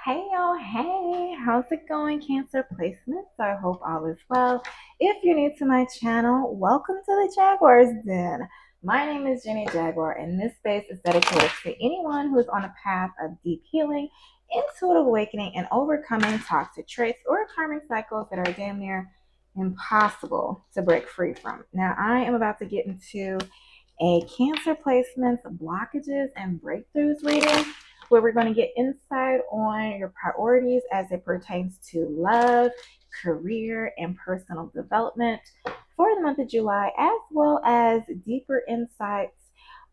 Hey, oh, hey, how's it going, Cancer placements? I hope all is well. If you're new to my channel, welcome to the Jaguar's Den. My name is Jenny Jaguar, and this space is dedicated to anyone who is on a path of deep healing, intuitive awakening, and overcoming toxic traits or karmic cycles that are damn near impossible to break free from. Now, I am about to get into a Cancer placements, blockages, and breakthroughs reading where we're going to get insight on your priorities as it pertains to love, career, and personal development for the month of July, as well as deeper insights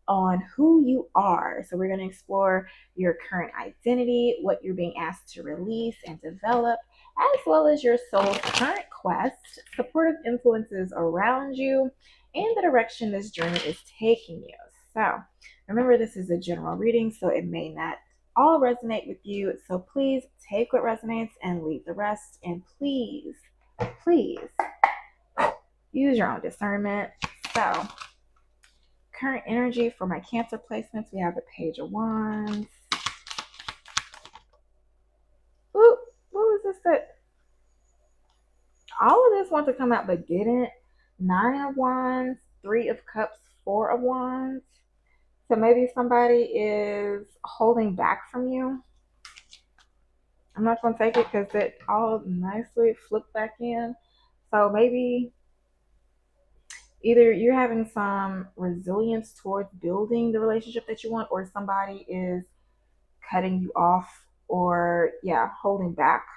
on who you are. So, we're going to explore your current identity, what you're being asked to release and develop, as well as your soul's current quest, supportive influences around you, and the direction this journey is taking you. So, remember, this is a general reading, so it may not all resonate with you. So please take what resonates and leave the rest. And please, please use your own discernment. So, current energy for my Cancer placements, we have the Page of Wands. Ooh, what was this that all of this wanted to come out but didn't? Nine of Wands, Three of Cups, Four of Wands. So maybe somebody is holding back from you. I'm not going to take it because it all nicely flipped back in. So maybe either you're having some resilience towards building the relationship that you want, or somebody is cutting you off or, yeah, holding back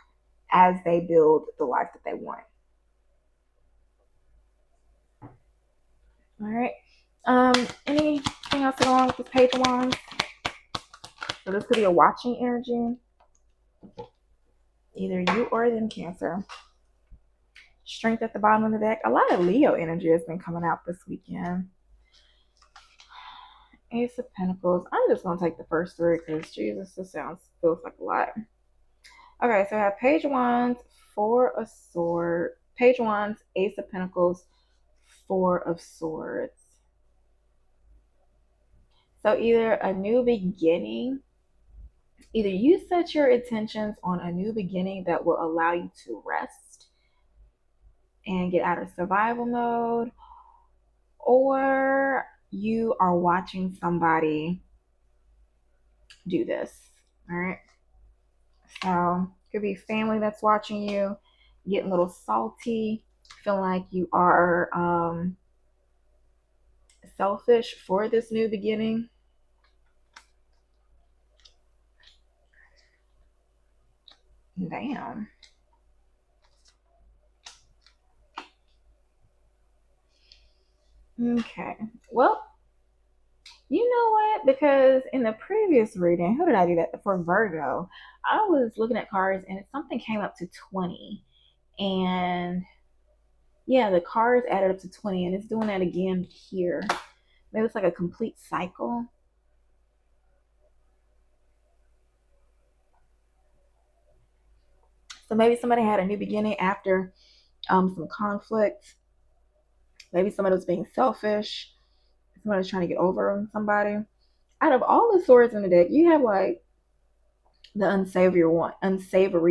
as they build the life that they want. All right. Anything else to go on with this Page of Wands? So this could be a watching energy. Either you or them, Cancer. Strength at the bottom of the deck. A lot of Leo energy has been coming out this weekend. Ace of Pentacles. I'm just going to take the first three because, Jesus, this feels like a lot. Okay, so I have Page of Wands, Four of Swords, Page of Wands, Ace of Pentacles, Four of Swords. So either a new beginning, either you set your intentions on a new beginning that will allow you to rest and get out of survival mode, or you are watching somebody do this. All right. So it could be family that's watching you, getting a little salty, feeling like you are selfish for this new beginning. Damn. Okay. Well, you know what? Because in the previous reading, who did I do that for? Virgo. I was looking at cards and something came up to 20. And yeah, the cards added up to 20, and it's doing that again here. Maybe it's like a complete cycle. So maybe somebody had a new beginning after some conflict. Maybe somebody was being selfish. Somebody was trying to get over on somebody. Out of all the swords in the deck, you have like the unsavory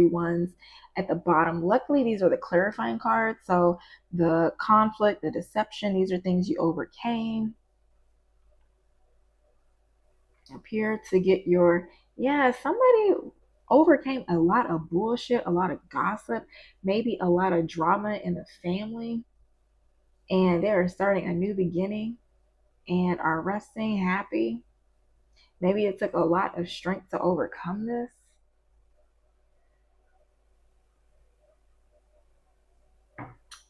ones at the bottom. Luckily, these are the clarifying cards. So the conflict, the deception, these are things you overcame. Up here to get your, yeah, somebody overcame a lot of bullshit, a lot of gossip, maybe a lot of drama in the family, and they are starting a new beginning and are resting, happy. Maybe it took a lot of strength to overcome this.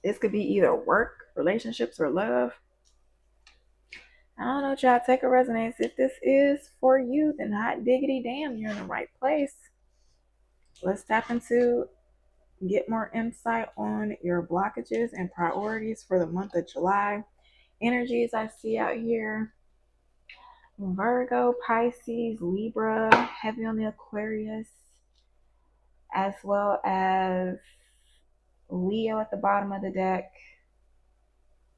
This could be either work, relationships, or love. I don't know, y'all. Take a resonance. If this is for you, then hot diggity damn, you're in the right place. Let's tap into, get more insight on your blockages and priorities for the month of July. Energies I see out here: Virgo, Pisces, Libra, heavy on the Aquarius, as well as Leo at the bottom of the deck.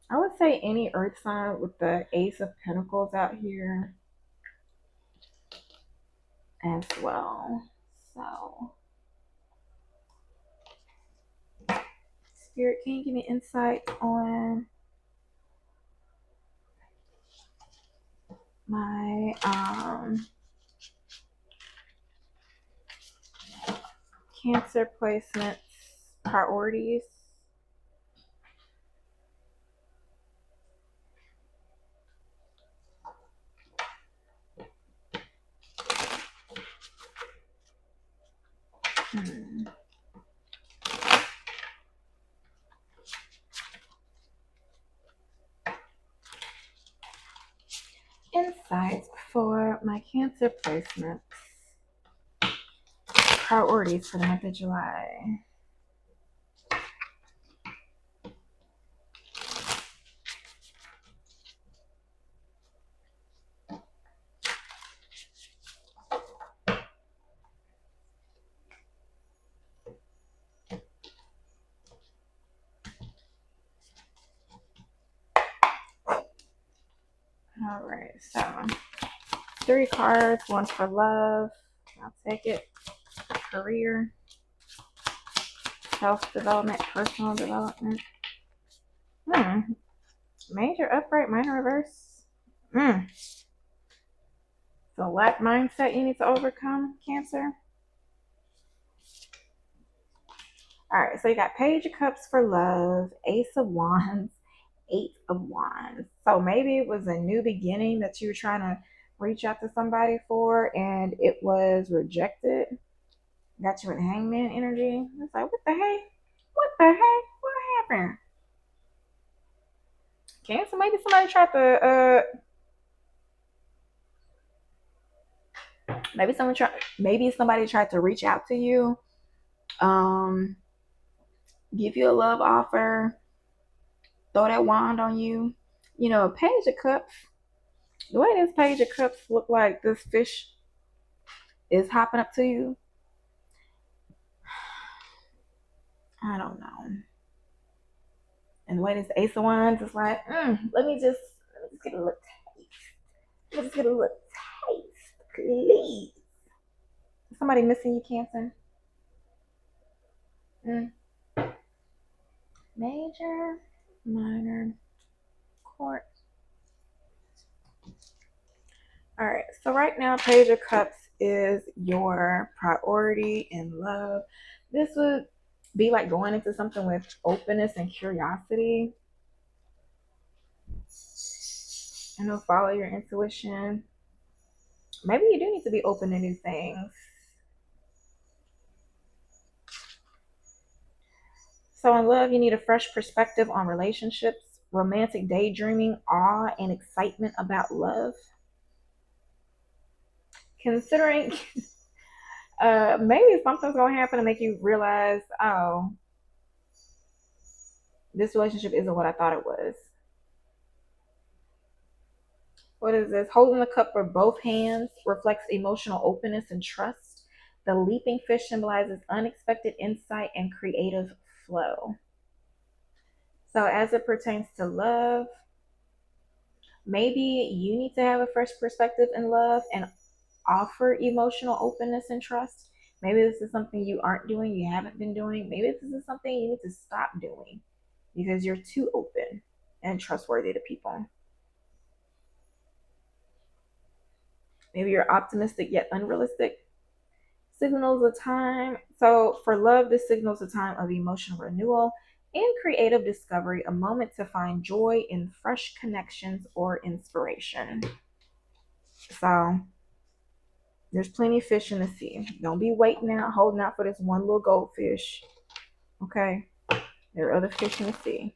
I would say any earth sign with the Ace of Pentacles out here as well. So, Spirit, can you give me insight on my Cancer placements priorities? Insights for my Cancer placements priorities for the month of July. All right, so 3 cards, one for love. I'll take it. Career, self-development, personal development. Major upright, minor reverse. So lack mindset you need to overcome, Cancer. All right, so you got Page of Cups for love, Ace of Wands, 8 of Wands. So maybe it was a new beginning that you were trying to reach out to somebody for and it was rejected. Got you with Hangman energy. It's like, what the heck? What the heck? What happened? Cancer, maybe somebody tried to maybe somebody tried to reach out to you, give you a love offer, throw that wand on you. You know, a Page of Cups, the way this Page of Cups look like this fish is hopping up to you. I don't know. And the way this Ace of Wands is like, let me just get a little taste. Let me just get a little taste, please. Is somebody missing you, Cancer? Major, minor, quartz. All right, so right now, Page of Cups is your priority in love. This would be like going into something with openness and curiosity. You know, follow your intuition. Maybe you do need to be open to new things. So in love, you need a fresh perspective on relationships, romantic daydreaming, awe, and excitement about love. Considering maybe something's going to happen to make you realize, oh, this relationship isn't what I thought it was. What is this? Holding the cup with both hands reflects emotional openness and trust. The leaping fish symbolizes unexpected insight and creative flow. So, as it pertains to love, maybe you need to have a fresh perspective in love and offer emotional openness and trust. Maybe this is something you aren't doing, you haven't been doing. Maybe this is something you need to stop doing because you're too open and trustworthy to people. Maybe you're optimistic yet unrealistic. Signals a time. So for love, this signals a time of emotional renewal and creative discovery, a moment to find joy in fresh connections or inspiration. So there's plenty of fish in the sea. Don't be waiting out, holding out for this one little goldfish. Okay? There are other fish in the sea.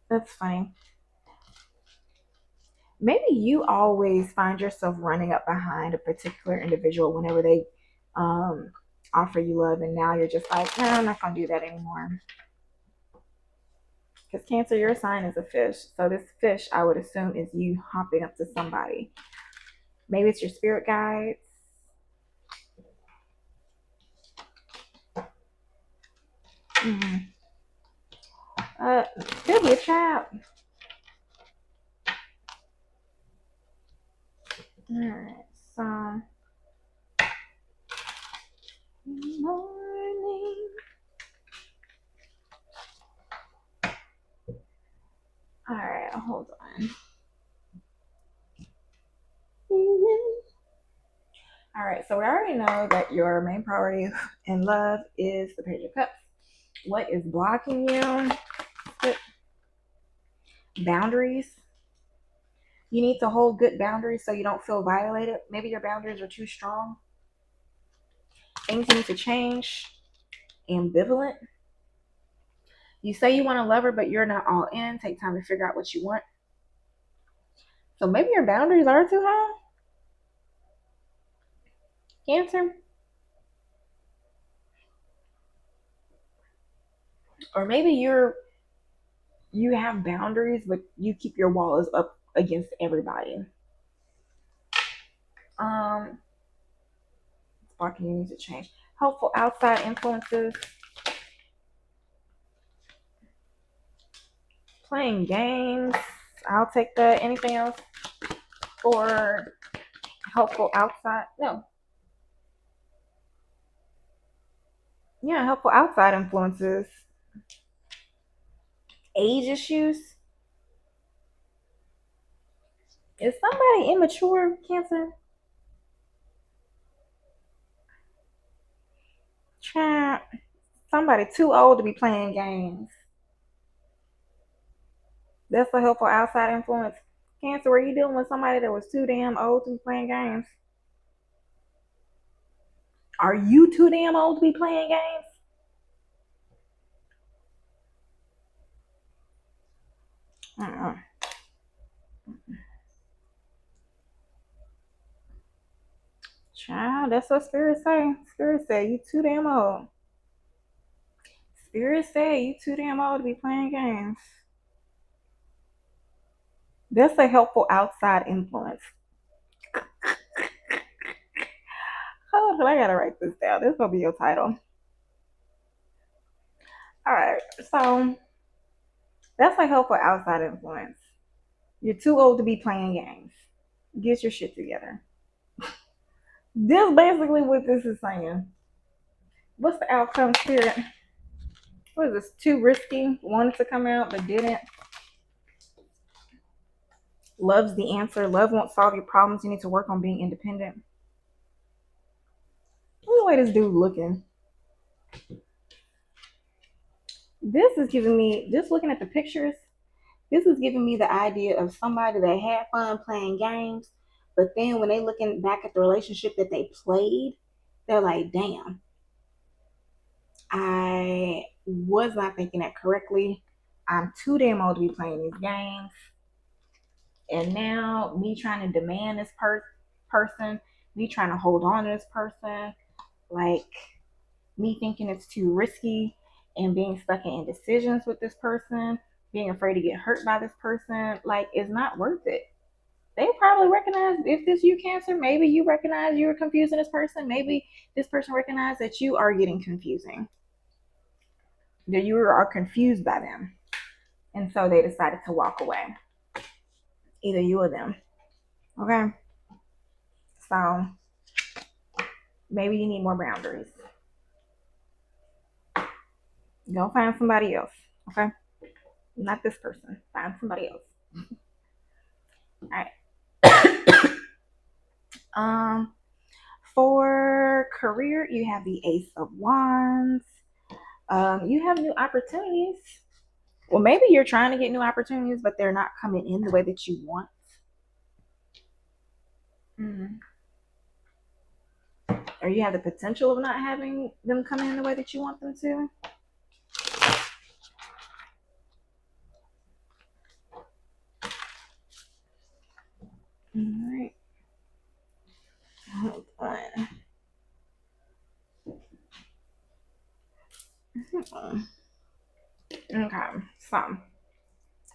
That's funny. Maybe you always find yourself running up behind a particular individual whenever they offer you love, and now you're just like, no, I'm not going to do that anymore. Because Cancer, your sign is a fish. So this fish, I would assume, is you hopping up to somebody. Maybe it's your spirit guides. Could be a child. Alright, so morning. Alright, hold on. Alright, so we already know that your main priority in love is the Page of Cups. What is blocking you? Boundaries. You need to hold good boundaries so you don't feel violated. Maybe your boundaries are too strong. Things need to change. Ambivalent. You say you want to love her, but you're not all in. Take time to figure out what you want. So maybe your boundaries are too high. Cancer. Or maybe you have boundaries, but you keep your walls up against everybody. Sparking, you need to change. Helpful outside influences. Playing games. I'll take that. Anything else? Or helpful outside? No. Yeah, helpful outside influences. Age issues. Is somebody immature, Cancer? Child, somebody too old to be playing games. That's a helpful outside influence. Cancer, were you dealing with somebody that was too damn old to be playing games? Are you too damn old to be playing games? Uh-uh. Child, that's what Spirit say. Spirit say you too damn old. Spirit say you too damn old to be playing games. That's a helpful outside influence. Hold on, I gotta write this down. This gonna be your title. All right, so that's a helpful outside influence. You're too old to be playing games. Get your shit together. This is basically what this is saying. What's the outcome, Spirit? What is this? Too risky. Wanted to come out but didn't. Love's the answer. Love won't solve your problems. You need to work on being independent. Look the way this dude looking. This is giving me, just looking at the pictures, this is giving me the idea of somebody that had fun playing games, but then when they looking back at the relationship that they played, they're like, damn, I was not thinking that correctly. I'm too damn old to be playing these games. And now me trying to demand this person, me trying to hold on to this person, like me thinking it's too risky and being stuck in indecisions with this person, being afraid to get hurt by this person, like it's not worth it. They probably recognize if this you Cancer, maybe you recognize you were confusing this person. Maybe this person recognized that you are getting confusing. That you are confused by them. And so they decided to walk away. Either you or them. Okay? So maybe you need more boundaries. Go find somebody else. Okay? Not this person. Find somebody else. All right. For career, you have the Ace of Wands. You have new opportunities. Well, maybe you're trying to get new opportunities, but they're not coming in the way that you want. Mm-hmm. Or you have the potential of not having them come in the way that you want them to. All right. Hold on. Okay, so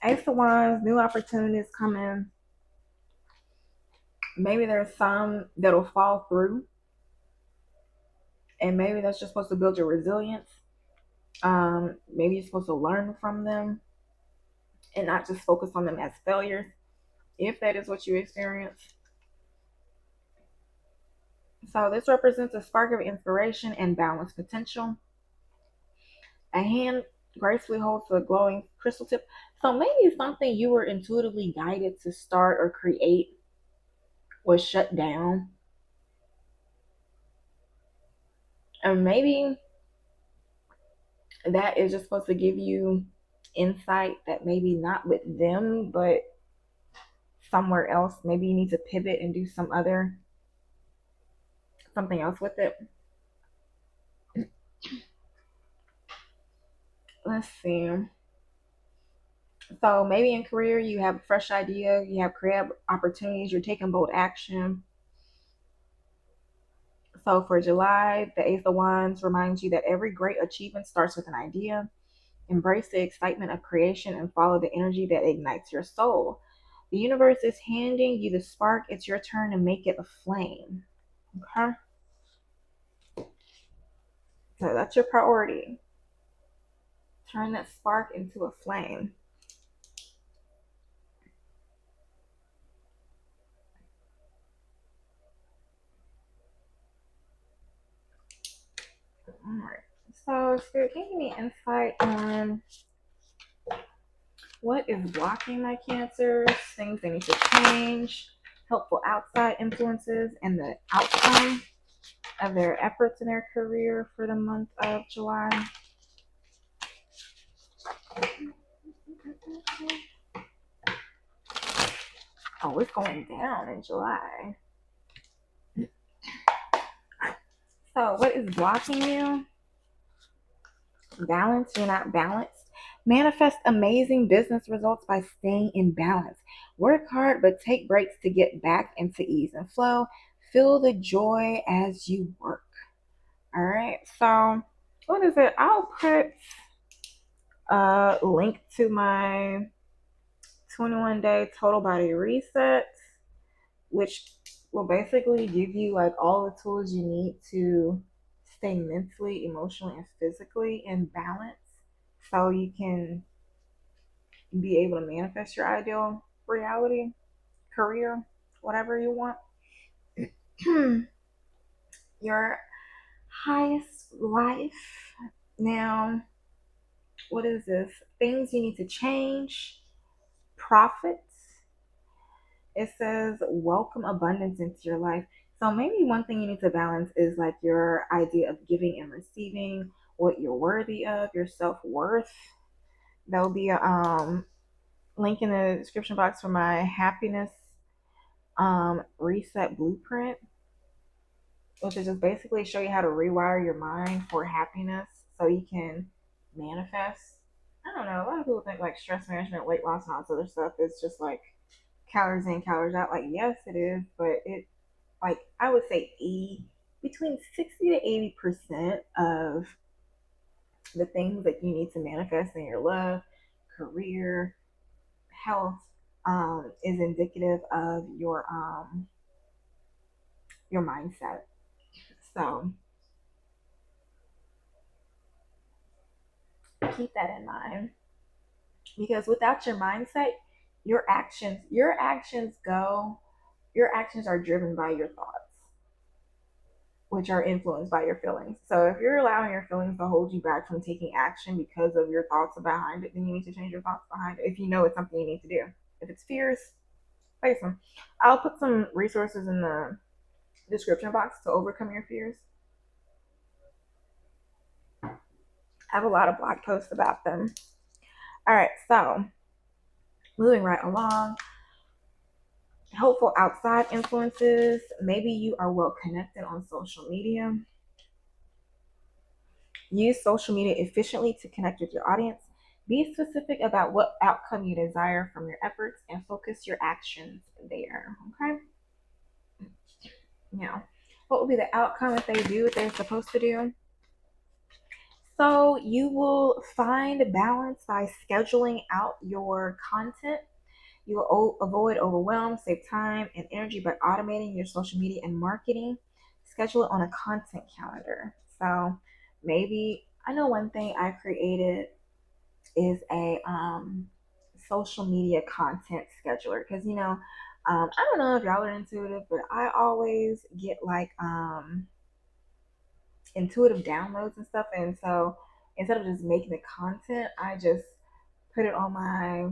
Ace of Wands, new opportunities coming. Maybe there's some that'll fall through, and maybe that's just supposed to build your resilience. Maybe you're supposed to learn from them. and not just focus on them as failures, if that is what you experience. So this represents a spark of inspiration and balanced potential. A hand gracefully holds a glowing crystal tip. So maybe something you were intuitively guided to start or create was shut down. And maybe that is just supposed to give you insight that maybe not with them, but somewhere else. Maybe you need to pivot and do something else with it. Let's see. So maybe in career you have a fresh idea, you have creative opportunities, you're taking bold action. So for July, the Ace of Wands reminds you that every great achievement starts with an idea. Embrace the excitement of creation and follow the energy that ignites your soul. The universe is handing you the spark. It's your turn to make it a flame. Okay? So that's your priority. Turn that spark into a flame. All right. So, Spirit, can you give me insight on what is blocking my cancers, things they need to change, helpful outside influences, and the outcome of their efforts in their career for the month of July? Oh, it's going down in July. So, what is blocking you? Balance. You're not balanced. Manifest amazing business results by staying in balance. Work hard, but take breaks to get back into ease and flow. Feel the joy as you work. All right. So, what is it? I'll put a link to my 21-day total body reset, which will basically give you like all the tools you need to stay mentally, emotionally, and physically in balance so you can be able to manifest your ideal reality, career, whatever you want. Your highest life. Now, what is this? Things you need to change, profits. It says welcome abundance into your life. So maybe one thing you need to balance is like your idea of giving and receiving, what you're worthy of, your self-worth. There'll be a link in the description box for my happiness reset blueprint, which is just basically show you how to rewire your mind for happiness so you can manifest. I don't know. A lot of people think like stress management, weight loss, and all this other stuff is just like calories in, calories out. Like, yes, it is, but it, like, I would say between 60 to 80% of the things that you need to manifest in your love, career, health, is indicative of your mindset. So keep that in mind, because without your mindset, your actions are driven by your thoughts, which are influenced by your feelings. So if you're allowing your feelings to hold you back from taking action because of your thoughts behind it, then you need to change your thoughts behind it if you know it's something you need to do. If it's fears, face them. I'll put some resources in the description box to overcome your fears. I have a lot of blog posts about them. All right, so moving right along. Helpful outside influences. Maybe you are well connected on social media. Use social media efficiently to connect with your audience. Be specific about what outcome you desire from your efforts and focus your actions there. Okay? Now, what will be the outcome if they do what they're supposed to do? So, you will find balance by scheduling out your content. You will avoid overwhelm, save time and energy by automating your social media and marketing. Schedule it on a content calendar. So maybe I know one thing I created is a social media content scheduler. Because, I don't know if y'all are intuitive, but I always get like intuitive downloads and stuff. And so instead of just making the content, I just put it on my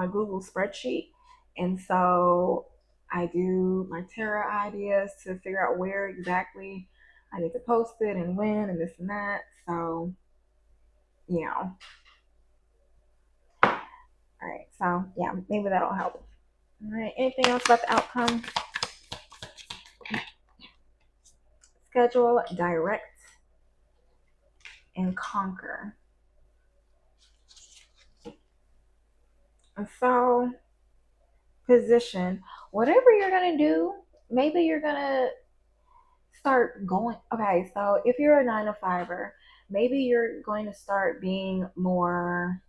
Google spreadsheet. And so I do my tarot ideas to figure out where exactly I need to post it and when and this and that. So, all right. So, yeah, maybe that'll help. All right. Anything else about the outcome? Schedule, direct, and conquer. And so, position, whatever you're going to do, maybe you're going to start going. Okay, so if you're a 9 to 5er, maybe you're going to start being more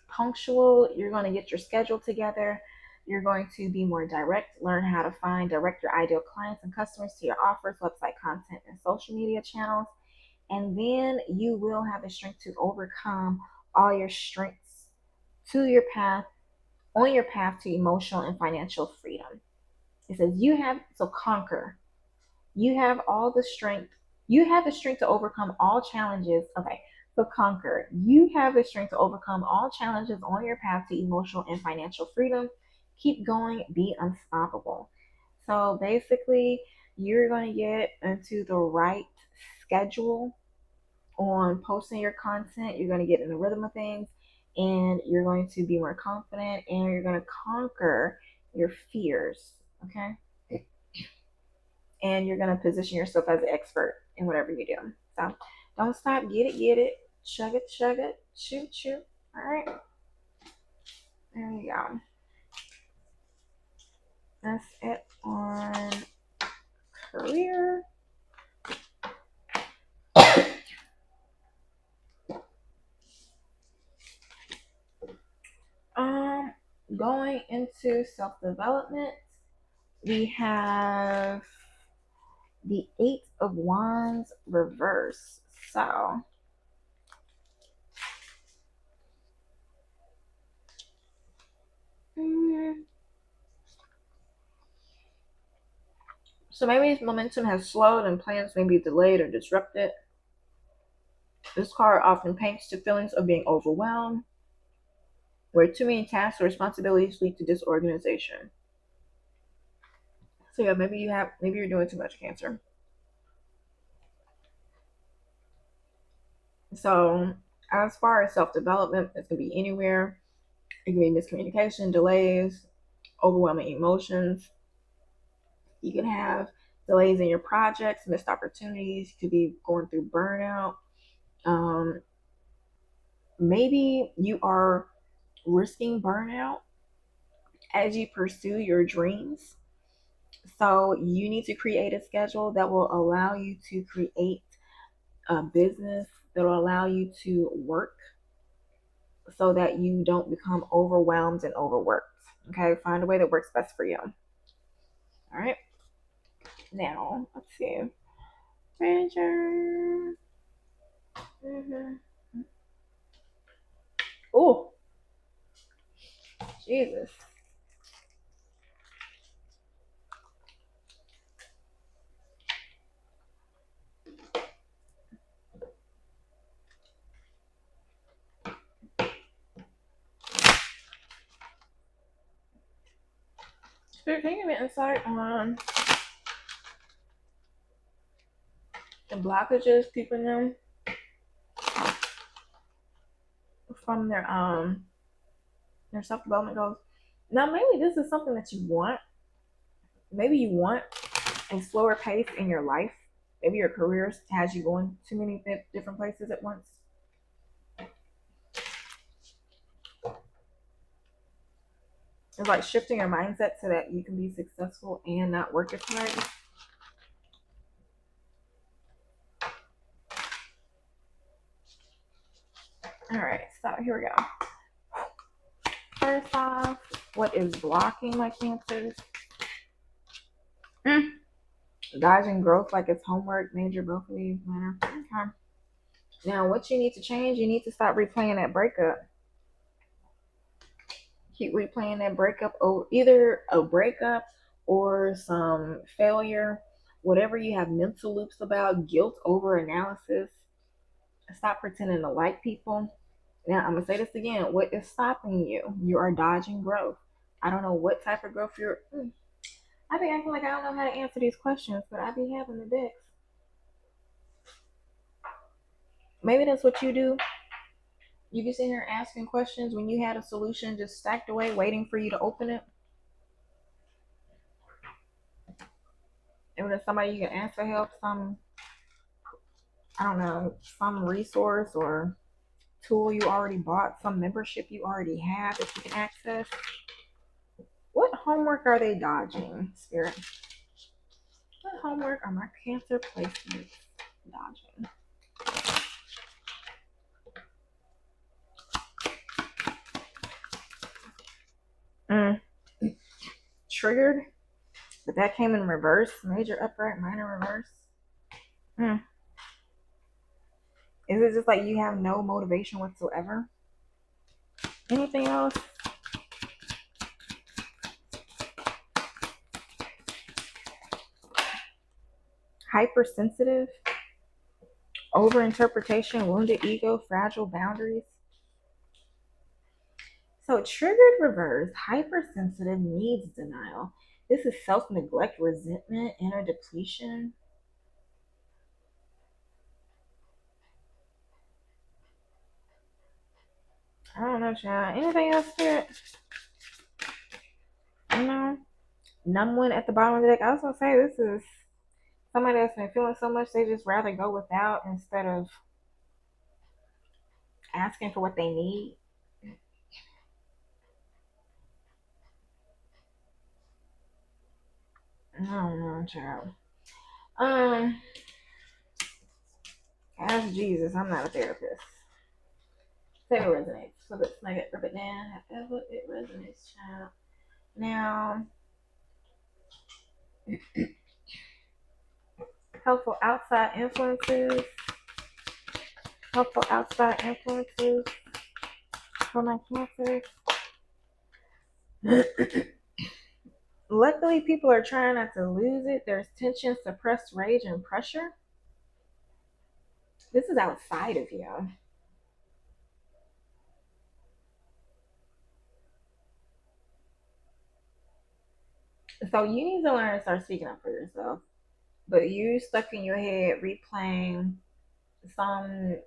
punctual. You're going to get your schedule together. You're going to be more direct, learn how to direct your ideal clients and customers to your offers, website content, and social media channels. And then you will have the strength to overcome all your strengths to your path, on your path to emotional and financial freedom. It says conquer. You have all the strength. You have the strength to overcome all challenges. Okay, so conquer. You have the strength to overcome all challenges on your path to emotional and financial freedom. Keep going. Be unstoppable. So basically, you're going to get into the right schedule on posting your content. You're going to get in the rhythm of things, and you're going to be more confident, and you're going to conquer your fears. Okay, and you're going to position yourself as an expert in whatever you do. So don't stop. Get it. Chug it, shoot. All right. There you go. That's it on career. Going into self-development, we have the 8 of Wands reverse. So maybe momentum has slowed and plans may be delayed or disrupted. This card often paints to feelings of being overwhelmed, where too many tasks or responsibilities lead to disorganization. So yeah, maybe you're doing too much, Cancer. So as far as self-development, it can be anywhere. It can be miscommunication, delays, overwhelming emotions. You can have delays in your projects, missed opportunities. You could be going through burnout. Maybe you are risking burnout as you pursue your dreams. So you need to create a schedule that will allow you to create a business that will allow you to work so that you don't become overwhelmed and overworked. Okay, find a way that works best for you. All right. Now, let's see. Manager. Oh, Jesus. Spirit, can you give me insight on the blockages keeping them from their self-development goals? Now, maybe this is something that you want. Maybe you want a slower pace in your life. Maybe your career has you going too many different places at once. It's like shifting your mindset so that you can be successful and not work as hard. All right, so here we go. First off, what is blocking my Cancers? Dodging growth like it's homework, major both of these matter. Okay. Now, what you need to change, you need to stop replaying that breakup. Keep replaying that breakup, or either a breakup or some failure, whatever you have mental loops about, guilt over analysis. Stop pretending to like people. Now, I'm going to say this again. What is stopping you? You are dodging growth. I don't know what type of growth you're. I be acting like I don't know how to answer these questions, but I be having the dicks. Maybe that's what you do. You be sitting here asking questions when you had a solution just stacked away, waiting for you to open it. And when there's somebody you can ask for help, I don't know, some resource or tool you already bought, some membership you already have that you can access. What homework are they dodging, Spirit? What homework are my Cancer placements dodging? Triggered, but that came in reverse. Major upright, minor reverse. Is it just like you have no motivation whatsoever? Anything else? Hypersensitive, overinterpretation, wounded ego, fragile boundaries. So triggered reverse, hypersensitive, needs denial. This is self-neglect, resentment, inner depletion. I don't know, child. Anything else, Spirit? No. Numb one at the bottom of the deck. I was gonna say this is somebody that's been feeling so much they just rather go without instead of asking for what they need. I don't know, child. Ask Jesus. I'm not a therapist. Say it resonates. Flip it, snag it, rip it down. However it resonates, child. Now, helpful outside influences. Helpful outside influences for my Cancers. Luckily, people are trying not to lose it. There's tension, suppressed rage, and pressure. This is outside of you. So you need to learn to start speaking up for yourself. But you stuck in your head replaying some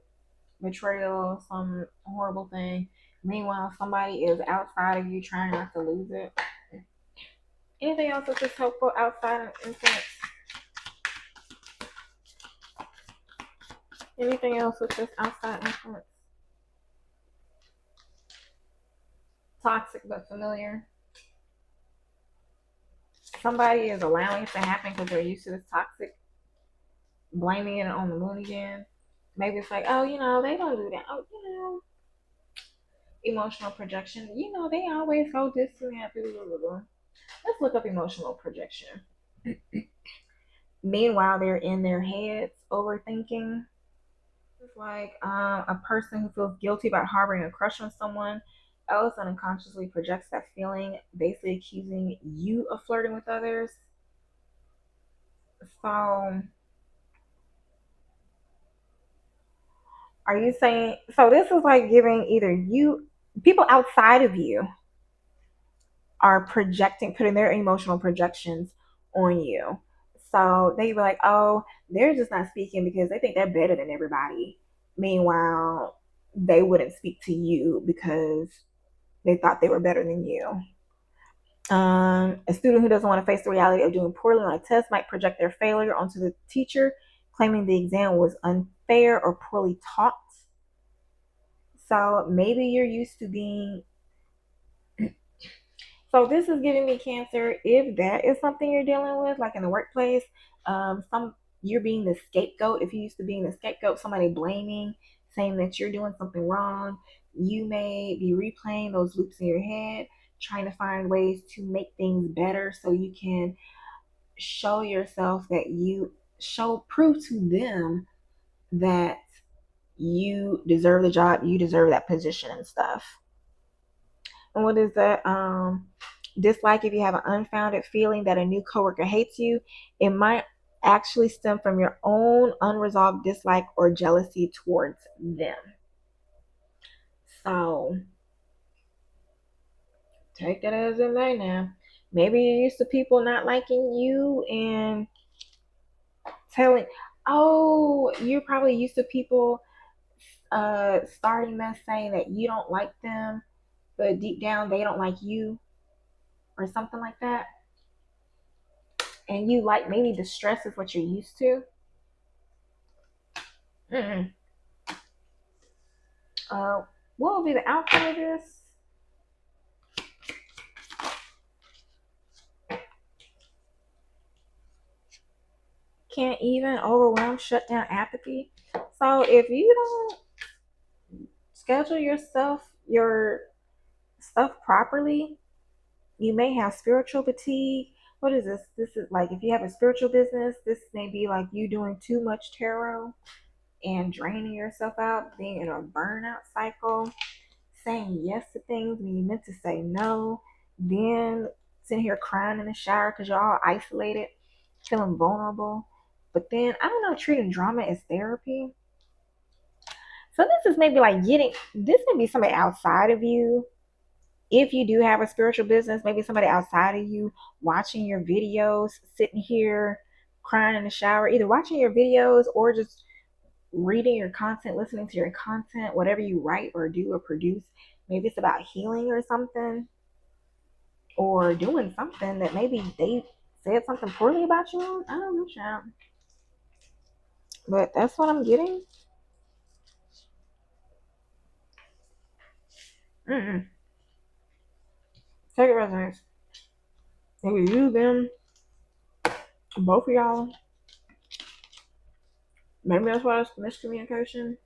betrayal, some horrible thing. Meanwhile, somebody is outside of you trying not to lose it. Anything else that's just helpful outside of influence? Anything else that's just outside influence? Toxic but familiar. Somebody is allowing it to happen because they're used to this toxic, blaming it on the moon again. Maybe it's like, oh, they don't do that. Oh, emotional projection. They always go this and that. Let's look up emotional projection. Meanwhile, they're in their heads overthinking. It's like a person who feels guilty about harboring a crush on someone else and unconsciously projects that feeling, basically accusing you of flirting with others. So, are you saying so? This is like giving either people outside of you are projecting, putting their emotional projections on you. So they be like, oh, they're just not speaking because they think they're better than everybody. Meanwhile, they wouldn't speak to you because they thought they were better than you. A student who doesn't want to face the reality of doing poorly on a test might project their failure onto the teacher, claiming the exam was unfair or poorly taught. So maybe you're used to being. So this is giving me Cancer. If that is something you're dealing with, like in the workplace, some you're being the scapegoat. If you used to being the scapegoat, somebody blaming, saying that you're doing something wrong, you may be replaying those loops in your head, trying to find ways to make things better so you can show yourself that prove to them that you deserve the job, you deserve that position and stuff. what is that? Dislike, if you have an unfounded feeling that a new coworker hates you, it might actually stem from your own unresolved dislike or jealousy towards them. So take that as it may now. Maybe you're used to people not liking you and telling, oh, you're probably used to people starting mess saying that you don't like them, but deep down they don't like you or something like that. And you like, maybe the stress is what you're used to. Mm-mm. Uh, what will be the outcome of this? Can't even, overwhelm, shut down, apathy. So if you don't schedule your stuff properly, you may have spiritual fatigue. What is this? This is like, if you have a spiritual business, this may be like you doing too much tarot and draining yourself out, being in a burnout cycle, saying yes to things when you meant to say no, then sitting here crying in the shower because you're all isolated, feeling vulnerable. But then, I don't know, treating drama as therapy. So this is maybe like this may be somebody outside of you. If you do have a spiritual business, maybe somebody outside of you watching your videos, sitting here crying in the shower, either watching your videos or just reading your content, listening to your content, whatever you write or do or produce. Maybe it's about healing or something, or doing something that maybe they said something poorly about you on. I don't know, child. But that's what I'm getting. Mm-mm. Take it resonates. Maybe you, them, both of y'all. Maybe that's why it's miscommunication.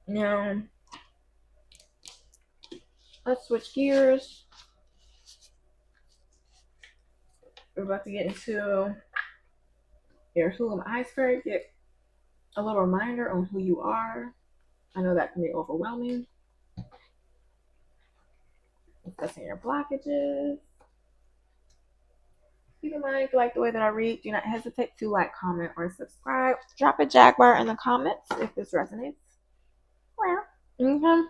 Now, let's switch gears. We're about to get into your Who Am I spirit. Get a little reminder on who you are. I know that can be overwhelming. Discussing your blockages. Keep in mind, if you like the way that I read, do not hesitate to like, comment, or subscribe. Drop a jaguar in the comments if this resonates. Well, okay.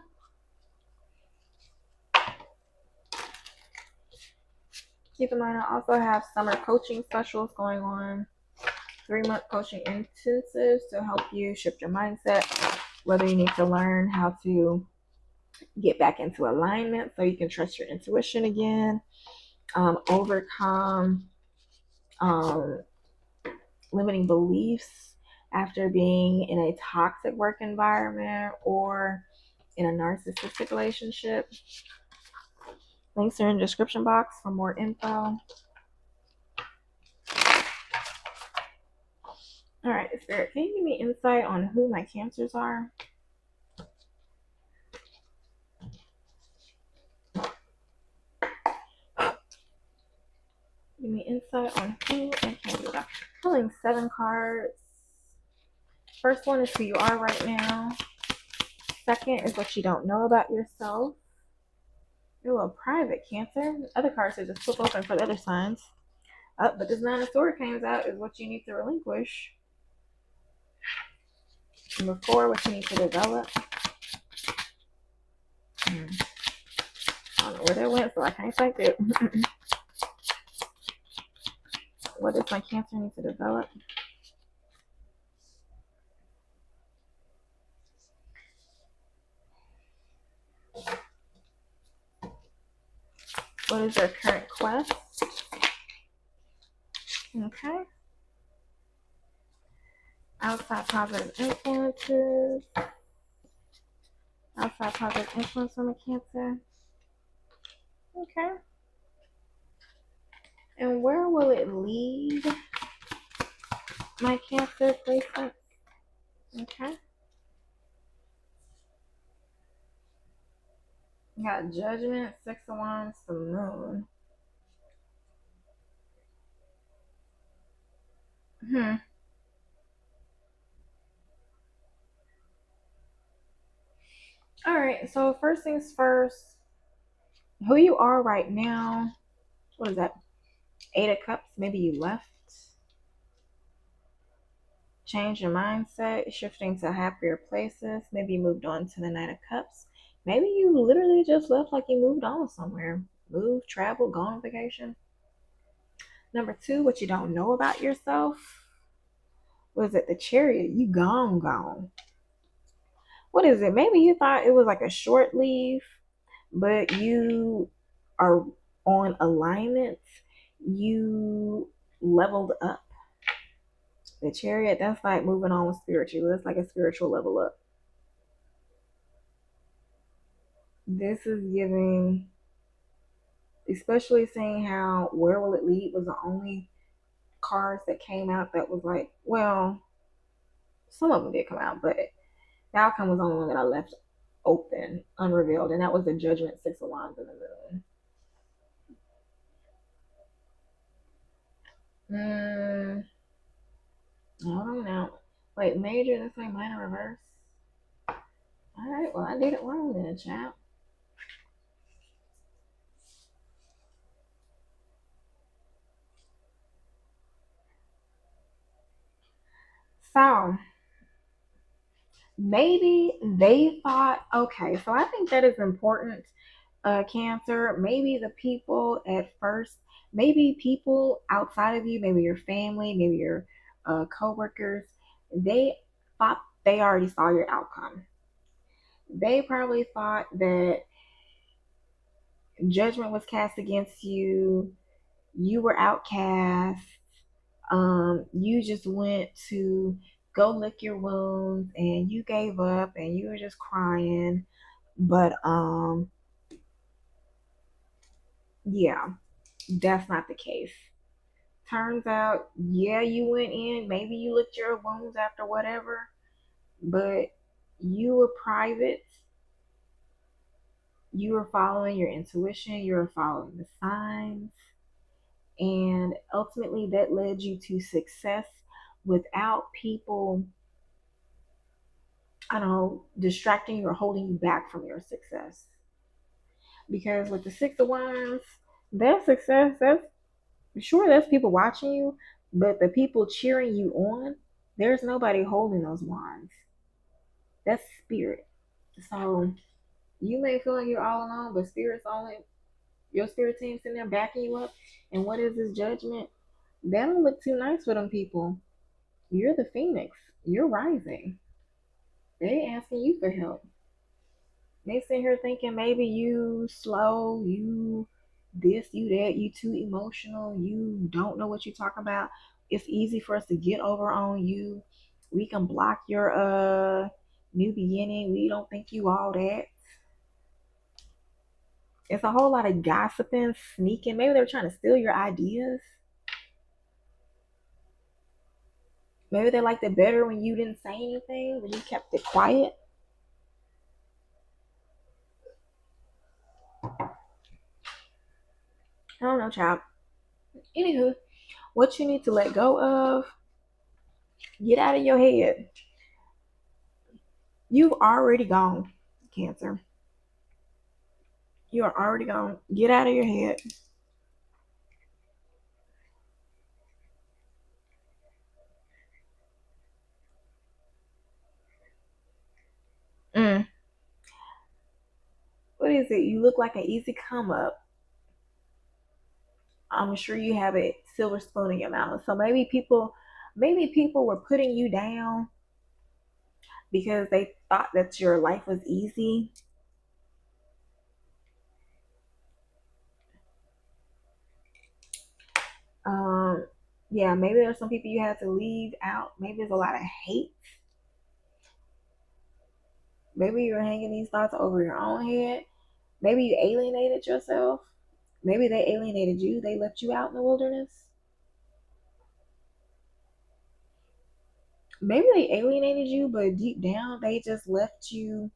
Keep in mind, I also have summer coaching specials going on. 3-month coaching intensives to help you shift your mindset, whether you need to learn how to get back into alignment so you can trust your intuition again, overcome um, limiting beliefs after being in a toxic work environment or in a narcissistic relationship. Links are in the description box for more info. All right, Spirit, can you give me insight on who my Cancers are? Give me insight on who my Cancers are. Pulling 7 cards. First one is who you are right now. Second is what you don't know about yourself. You're a little private, Cancer. Other cards are just flip open for the other signs. But this 9 of Swords comes out is what you need to relinquish. Number 4, what you need to develop. I don't know where that went, so I can't type it. What does my Cancer need to develop? What is their current quest? Okay. Outside positive influences. Outside positive influence on the Cancer. Okay. And where will it lead my Cancer placement? Okay. You got Judgment, 6 of Wands, the Moon. right, so first things first, who you are right now, what is that? Eight of Cups, maybe you left, change your mindset, shifting to happier places. Maybe you moved on to the Knight of Cups. Maybe you literally just left like you moved on somewhere. Moved, traveled, gone on vacation. Number two, what you don't know about yourself. Was it the Chariot? You gone. What is it? Maybe you thought it was like a short leave, but you are on alignment. You leveled up. The Chariot, that's like moving on with spiritual. That's like a spiritual level up. This is giving, especially seeing how Where Will It Lead was the only cards that came out that was like, well, some of them did come out, but the outcome was the only one that I left open, unrevealed, and that was the Judgment, Six of Wands in the moon. I don't know. Wait, major, that's like minor reverse. Alright, well, I did it wrong then, chat. So, maybe they thought, okay, so I think that is important, Cancer. Maybe the people at first, maybe people outside of you, maybe your family, maybe your co-workers, they thought they already saw your outcome. They probably thought that judgment was cast against you, you were outcast, you just went to go lick your wounds and you gave up and you were just crying. But yeah, that's not the case. Turns out, yeah, you went in, maybe you licked your wounds after whatever, but you were private. You were following your intuition, you were following the signs, and ultimately that led you to success without people, I don't know, distracting you or holding you back from your success. Because with the Six of Wands, that success, that's sure that's people watching you, but the people cheering you on, there's nobody holding those wands. That's spirit. So you may feel like you're all alone, but spirit's only your spirit team's sitting there backing you up. And what is this judgment? That don't look too nice for them people. You're the phoenix. You're rising. They asking you for help. They sit here thinking maybe you slow, you this, you that, you too emotional, you don't know what you're talking about. It's easy for us to get over on you. We can block your new beginning. We don't think you all that. It's a whole lot of gossiping, sneaking. Maybe they're trying to steal your ideas. Maybe they liked it better when you didn't say anything, when you kept it quiet. I don't know, child. Anywho, what you need to let go of, get out of your head. You've already gone, Cancer. You are already gone. Get out of your head. Mm. What is it? You look like an easy come up. I'm sure you have a silver spoon in your mouth. So maybe people were putting you down because they thought that your life was easy. Um, yeah, maybe there's some people you had to leave out. Maybe there's a lot of hate. Maybe you're hanging these thoughts over your own head. Maybe you alienated yourself. Maybe they alienated you. They left you out in the wilderness. Maybe they alienated you, but deep down they just left you.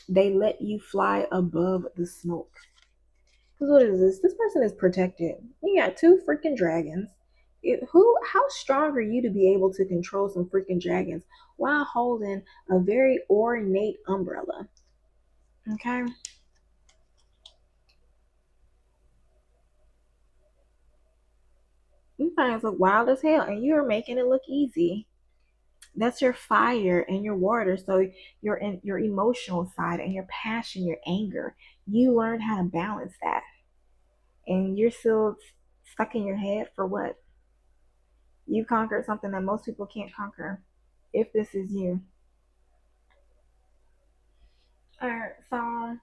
They let you fly above the smoke. Because what is this? This person is protected. You got two freaking dragons. How strong are you to be able to control some freaking dragons while holding a very ornate umbrella? Okay. These things look wild as hell, and you're making it look easy. That's your fire and your water. So you're in your emotional side and your passion, your anger. You learn how to balance that. And you're still stuck in your head for what? You conquered something that most people can't conquer if this is you. All right, so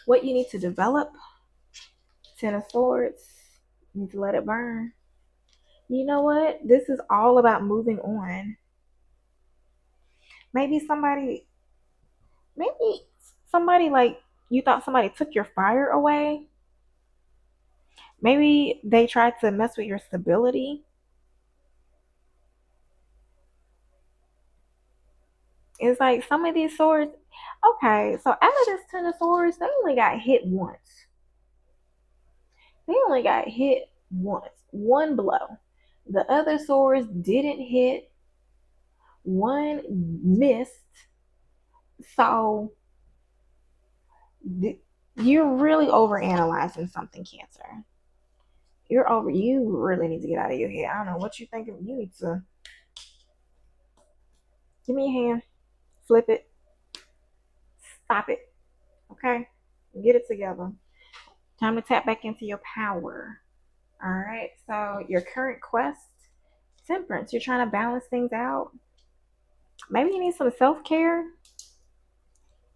what you need to develop, Ten of Swords, you need to let it burn. You know what? This is all about moving on. Maybe maybe somebody like you thought somebody took your fire away. Maybe they tried to mess with your stability. It's like some of these swords. Okay, so out of this Ten of Swords, they only got hit once. They only got hit once, one blow. The other swords didn't hit, one missed. So you're really overanalyzing something, Cancer. You really need to get out of your head. I don't know what you think of. You need to give me your hand, flip it, stop it, okay? Get it together. Time to tap back into your power. All right. So your current quest, temperance. You're trying to balance things out. Maybe you need some self care.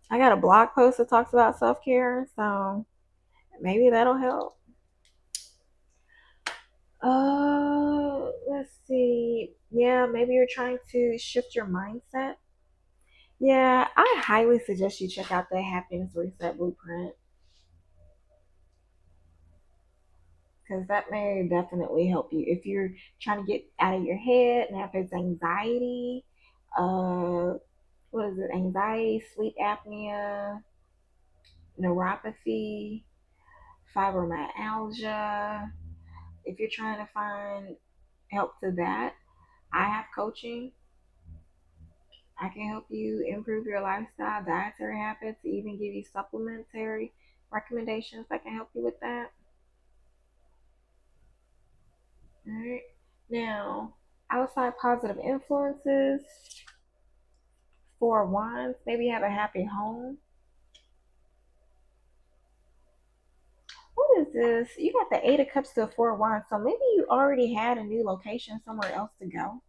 I got a blog post that talks about self care, so maybe that'll help. Let's see. Yeah, maybe you're trying to shift your mindset. Yeah, I highly suggest you check out the Happiness Reset Blueprint because that may definitely help you if you're trying to get out of your head and if it's anxiety, uh, what is it? Anxiety, sleep apnea, neuropathy, fibromyalgia. If you're trying to find help to that, I have coaching. I can help you improve your lifestyle, dietary habits, even give you supplementary recommendations that can help you with that. All right. Now, outside positive influences, Four of Wands, maybe you have a happy home. What is this? You got the Eight of Cups to the Four of Wands, so maybe you already had a new location somewhere else to go.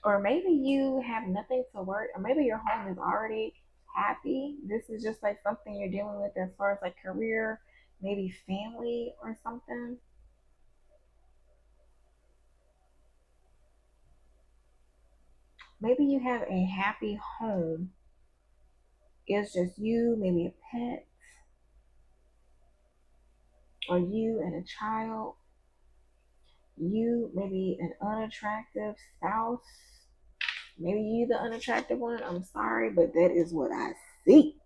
Or maybe you have nothing to work, or maybe your home is already happy. This is just like something you're dealing with as far as like career, maybe family or something. Maybe you have a happy home. It's just you, maybe a pet, or you and a child, you maybe an unattractive spouse, maybe you the unattractive one. I'm sorry, but that is what I see.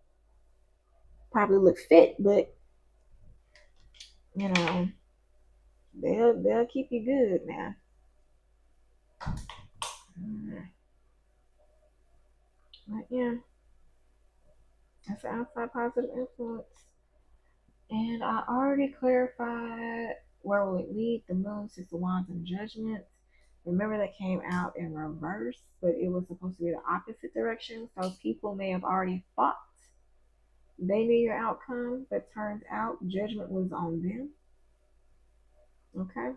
Probably look fit, but you know, they'll keep you good now. But yeah, that's an outside positive influence. And I already clarified where will it lead, the moon, Six of Wands, and Judgment. Remember that came out in reverse, but it was supposed to be the opposite direction. So people may have already thought they knew your outcome, but turns out judgment was on them. Okay.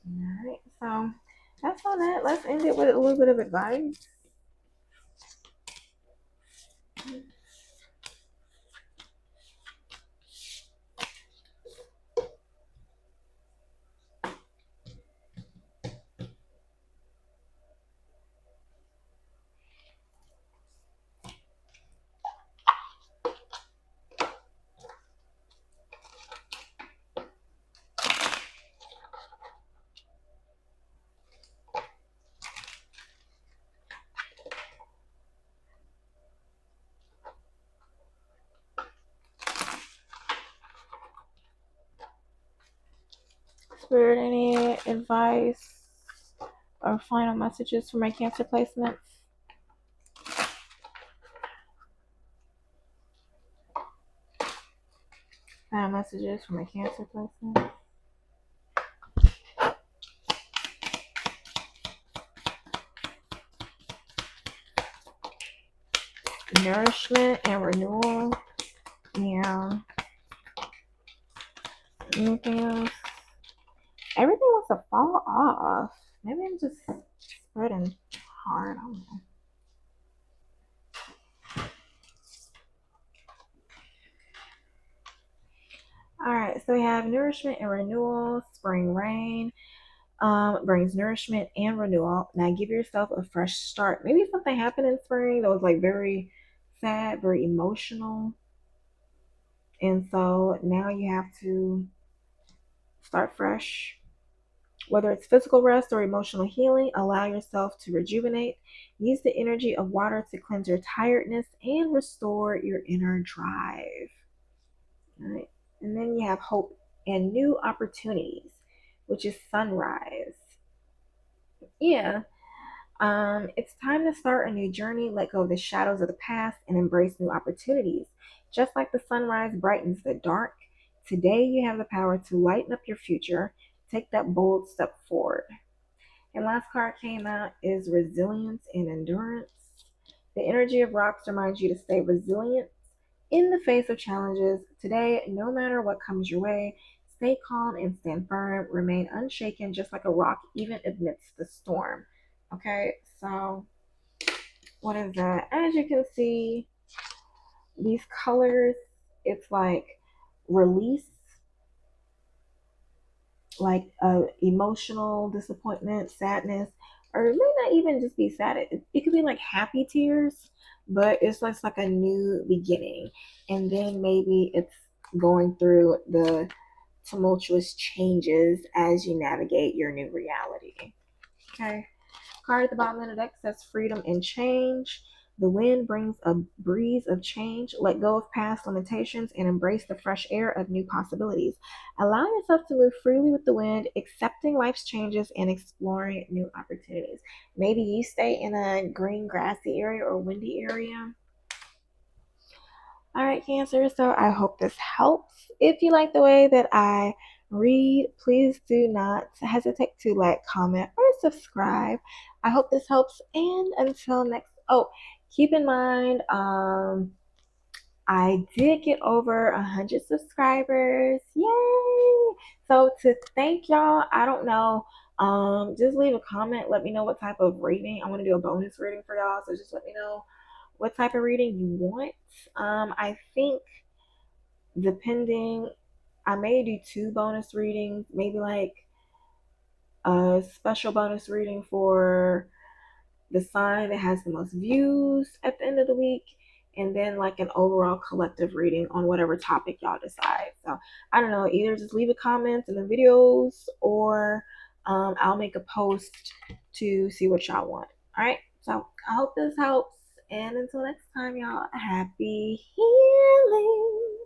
All right. So that's on that. Let's end it with a little bit of advice. Spirit, any advice or final messages for my Cancer placements? Final messages for my Cancer placements. Nourishment and renewal. Yeah. Anything else? Everything wants to fall off. Maybe I'm just spreading hard. I don't know. Alright, so we have nourishment and renewal, spring rain. Brings nourishment and renewal. Now give yourself a fresh start. Maybe something happened in spring that was like very sad, very emotional. And so now you have to start fresh. Whether it's physical rest or emotional healing, allow yourself to rejuvenate. Use the energy of water to cleanse your tiredness and restore your inner drive. All right. And then you have hope and new opportunities, which is sunrise. Yeah. It's time to start a new journey, let go of the shadows of the past, and embrace new opportunities. Just like the sunrise brightens the dark, today you have the power to lighten up your future. Take that bold step forward. And last card came out is resilience and endurance. The energy of rocks reminds you to stay resilient in the face of challenges. Today, no matter what comes your way, stay calm and stand firm. Remain unshaken, just like a rock, even amidst the storm. Okay, so what is that? As you can see, these colors, it's like release, like emotional disappointment, sadness, or it may not even just be sad. It could be like happy tears, but it's like a new beginning. And then maybe it's going through the tumultuous changes as you navigate your new reality. Okay. Card at the bottom of the deck says freedom and change. The wind brings a breeze of change. Let go of past limitations and embrace the fresh air of new possibilities. Allow yourself to move freely with the wind, accepting life's changes and exploring new opportunities. Maybe you stay in a green, grassy area or windy area. All right, Cancer. So I hope this helps. If you like the way that I read, please do not hesitate to like, comment, or subscribe. I hope this helps. And until next, oh, keep in mind, I did get over 100 subscribers. Yay! So to thank y'all, I don't know. Just leave a comment. Let me know what type of reading. I want to do a bonus reading for y'all. So just let me know what type of reading you want. I think depending, I may do 2 bonus readings, maybe like a special bonus reading for the sign that has the most views at the end of the week, and then like an overall collective reading on whatever topic y'all decide. So I don't know, either just leave a comment in the videos, or I'll make a post to see what y'all want. All right, so I hope this helps, and until next time, y'all, happy healing.